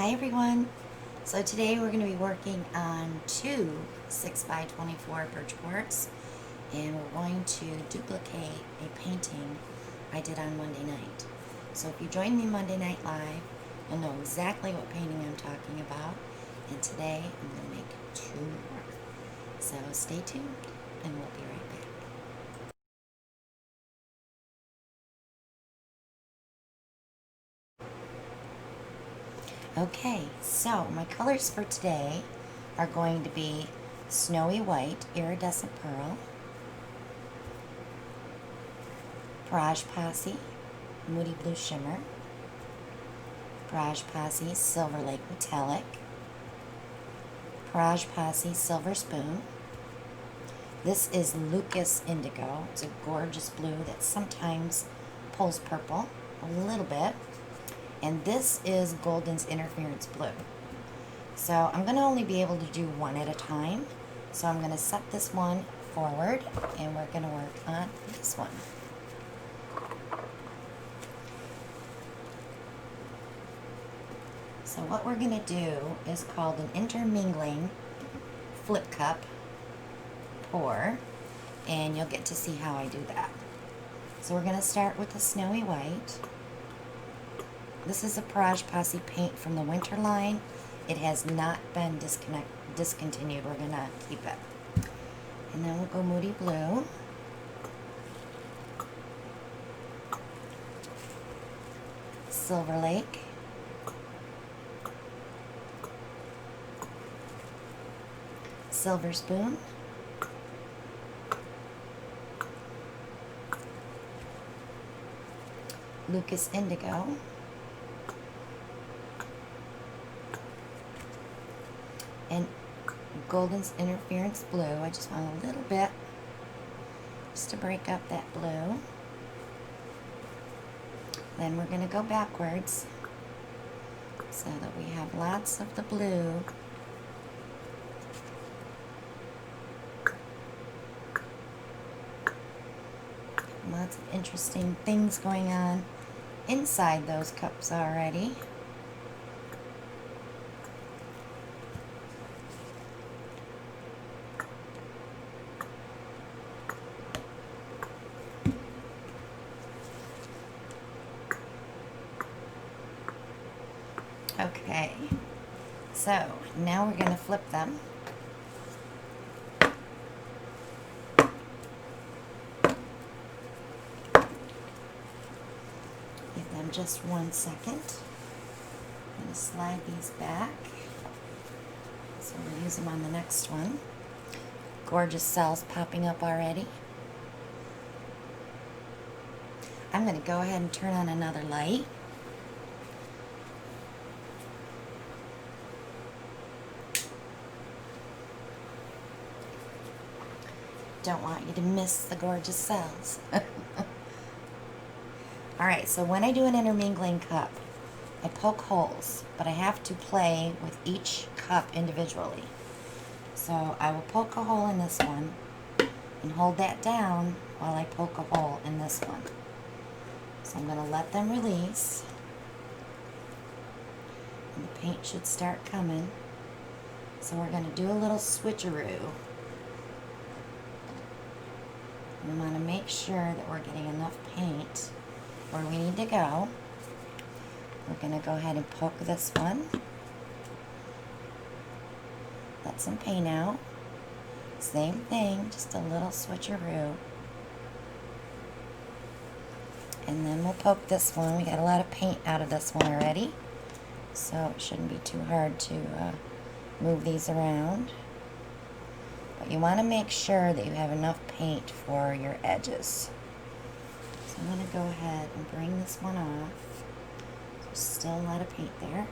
Hi everyone. So today we're going to be working on two 6x24 birch boards, and we're going to duplicate a painting I did on Monday night. So if you join me Monday Night Live, you'll know exactly what painting I'm talking about, and today I'm going to make two more. So stay tuned and we'll be right back. Okay, so my colors for today are going to be Snowy White Iridescent Pearl, Barrage Posse Moody Blue Shimmer, Barrage Posse Silver Lake Metallic, Barrage Posse Silver Spoon. This is Lucas Indigo. It's a gorgeous blue that sometimes pulls purple a little bit. And this is Golden's Interference Blue. So I'm going to only be able to do one at a time. So I'm going to set this one forward and we're going to work on this one. So what we're going to do is called an intermingling flip cup pour, and you'll get to see how I do that. So we're going to start with the Snowy White. This is a Barrage Posse paint from the winter line. It has not been discontinued. We're going to keep it. And then we'll go Moody Blue. Silver Lake. Silver Spoon. Lucas Indigo. And Golden's Interference Blue. I just want a little bit just to break up that blue. Then we're going to go backwards so that we have lots of the blue. Lots of interesting things going on inside those cups already. Okay, so now we're going to flip them. Give them just 1 second. I'm going to slide these back. So we'll use them on the next one. Gorgeous cells popping up already. I'm going to go ahead and turn on another light. Don't want you to miss the gorgeous cells. Alright, so when I do an intermingling cup, I poke holes, but I have to play with each cup individually. So I will poke a hole in this one and hold that down while I poke a hole in this one. So I'm going to let them release. And the paint should start coming. So we're going to do a little switcheroo. We want to make sure that we're getting enough paint where we need to go. We're going to go ahead and poke this one. Let some paint out. Same thing, just a little switcheroo. And then we'll poke this one. We got a lot of paint out of this one already, so it shouldn't be too hard to move these around. But you want to make sure that you have enough paint for your edges. So I'm going to go ahead and bring this one off. There's still a lot of paint there.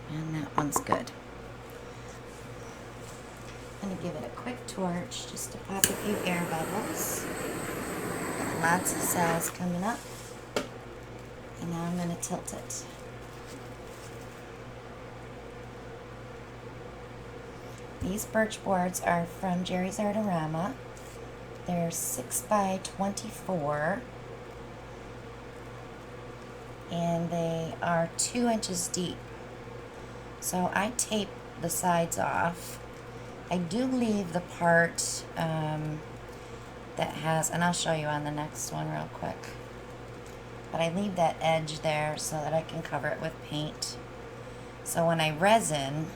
And that one's good. I'm going to give it a quick torch just to pop a few air bubbles. Lots of cells coming up. And now I'm going to tilt it. These birch boards are from Jerry's Artorama. They're 6 by 24 and they are 2 inches deep. So I tape the sides off. I do leave the part that has, and I'll show you on the next one real quick, but I leave that edge there so that I can cover it with paint. So when I resin,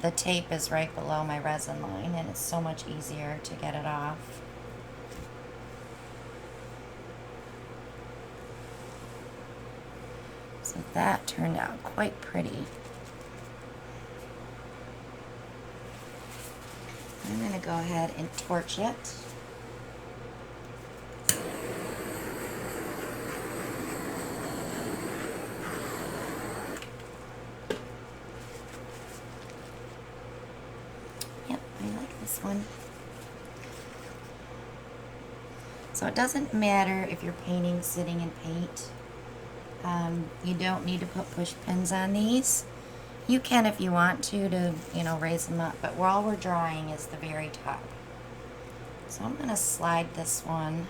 the tape is right below my resin line and it's so much easier to get it off. So that turned out quite pretty. I'm going to go ahead and torch it. Yep, I like this one. So it doesn't matter if you're painting sitting in paint. You don't need to put push pins on these. You can if you want to you know, raise them up, but all we're drawing is the very top. So I'm going to slide this one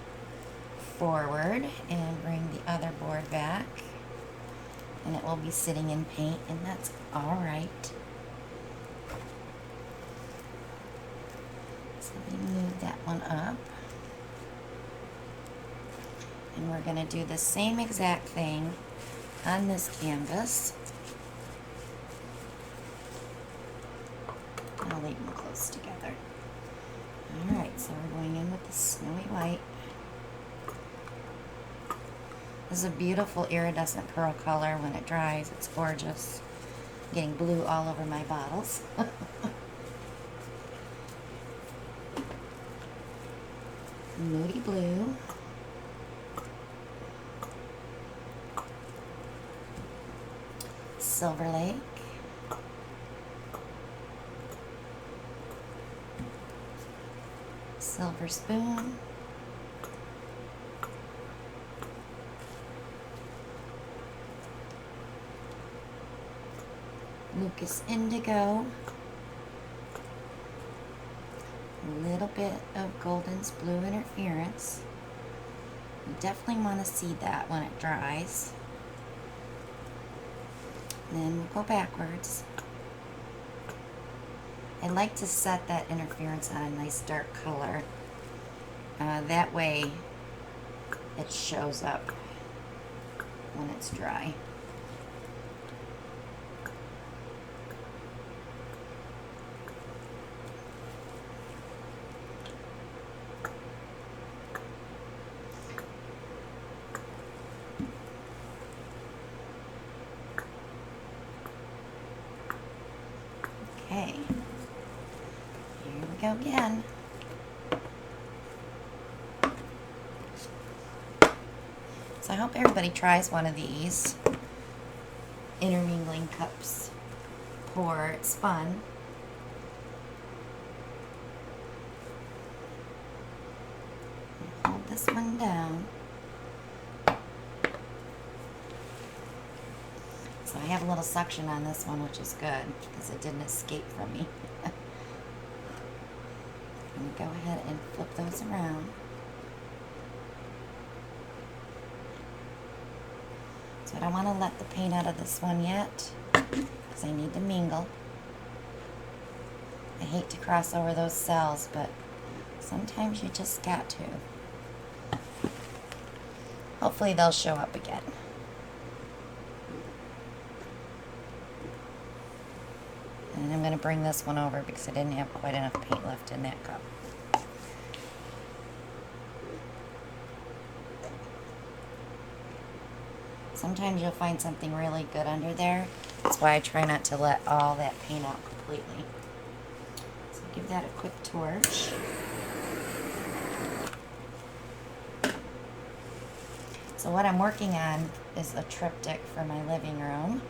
forward and bring the other board back, and it will be sitting in paint, and that's all right. So let me move that one up. And we're going to do the same exact thing on this canvas. I'll leave them close together. Alright, so we're going in with the snowy white. This is a beautiful iridescent pearl color. When it dries, it's gorgeous. I'm getting blue all over my bottles. Moody blue. Silver Lake. Silver Spoon. Lucas Indigo. A little bit of Golden's Blue Interference. You definitely want to see that when it dries. Then we'll go backwards. I like to set that interference on a nice dark color. That way it shows up when it's dry. Okay, here we go again. So I hope everybody tries one of these intermingling cups pour. It's fun. Hold this one down. So I have a little suction on this one, which is good because it didn't escape from me. I'm going to go ahead and flip those around. So I don't want to let the paint out of this one yet because I need to mingle. I hate to cross over those cells, but sometimes you just got to. Hopefully they'll show up again. And I'm going to bring this one over because I didn't have quite enough paint left in that cup. Sometimes you'll find something really good under there. That's why I try not to let all that paint out completely. So give that a quick torch. So what I'm working on is a triptych for my living room,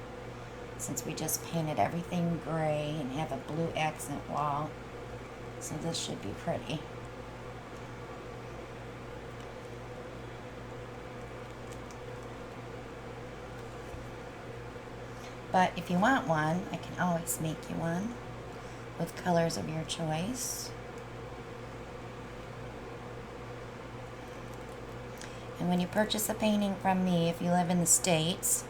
since we just painted everything gray and have a blue accent wall. So this should be pretty. But if you want one, I can always make you one. with colors of your choice. And when you purchase a painting from me, if you live in the States,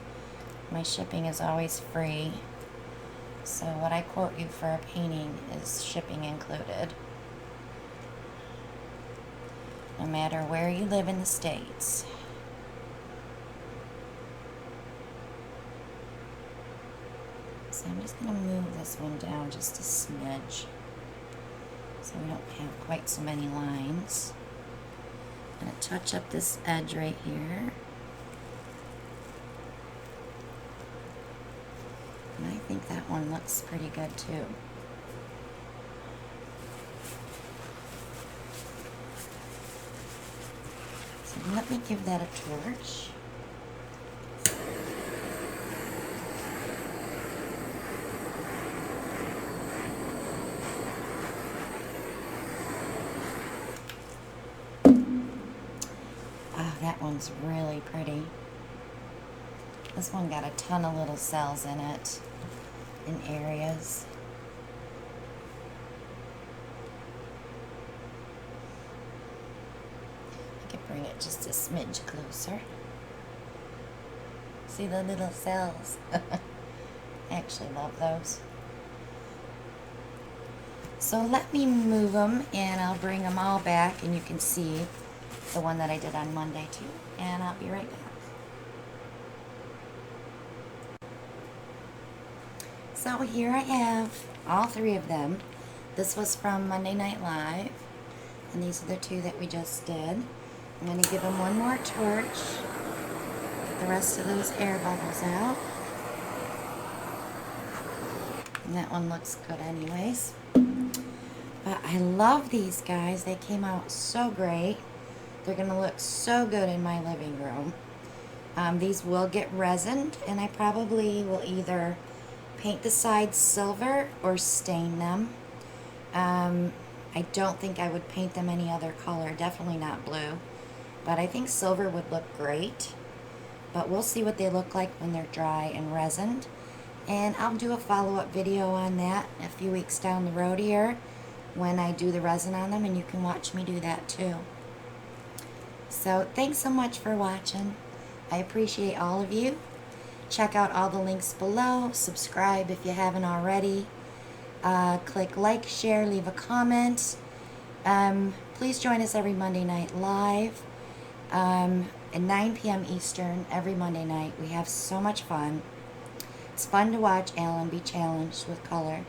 my shipping is always free. So what I quote you for a painting is shipping included. No matter where you live in the States. So I'm just going to move this one down just a smidge so we don't have quite so many lines. I'm going to touch up this edge right here. And I think that one looks pretty good too. So let me give that a torch. Oh, that one's really pretty. This one got a ton of little cells in it, in areas. I could bring it just a smidge closer. See the little cells? I actually love those. So let me move them and I'll bring them all back and you can see the one that I did on Monday too. And I'll be right back. So here I have all three of them. This was from Monday Night Live. And these are the two that we just did. I'm going to give them one more torch. Get the rest of those air bubbles out. And that one looks good anyways. But I love these guys. They came out so great. They're going to look so good in my living room. These will get resined, and I probably will either paint the sides silver or stain them. I don't think I would paint them any other color, definitely not blue. But I think silver would look great. But we'll see what they look like when they're dry and resined. And I'll do a follow-up video on that a few weeks down the road here when I do the resin on them, and you can watch me do that too. So thanks so much for watching. I appreciate all of you. Check out all the links below. Subscribe if you haven't already. Click like, share, leave a comment. Please join us every Monday night live at 9 p.m. Eastern every Monday night. We have so much fun. It's fun to watch Alan be challenged with color.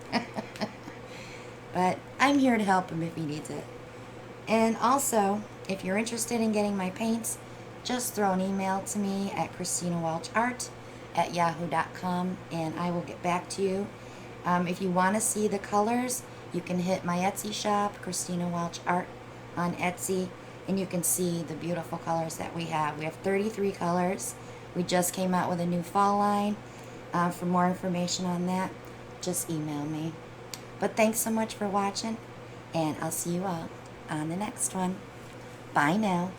But I'm here to help him if he needs it. And also, if you're interested in getting my paints, just throw an email to me at Christina Welch Art at yahoo.com and I will get back to you. If you want to see the colors, you can hit my Etsy shop, Christina Welch Art on Etsy, and you can see the beautiful colors that we have. We have 33 colors. We just came out with a new fall line. For more information on that, just email me. But thanks so much for watching, and I'll see you all on the next one. Bye now.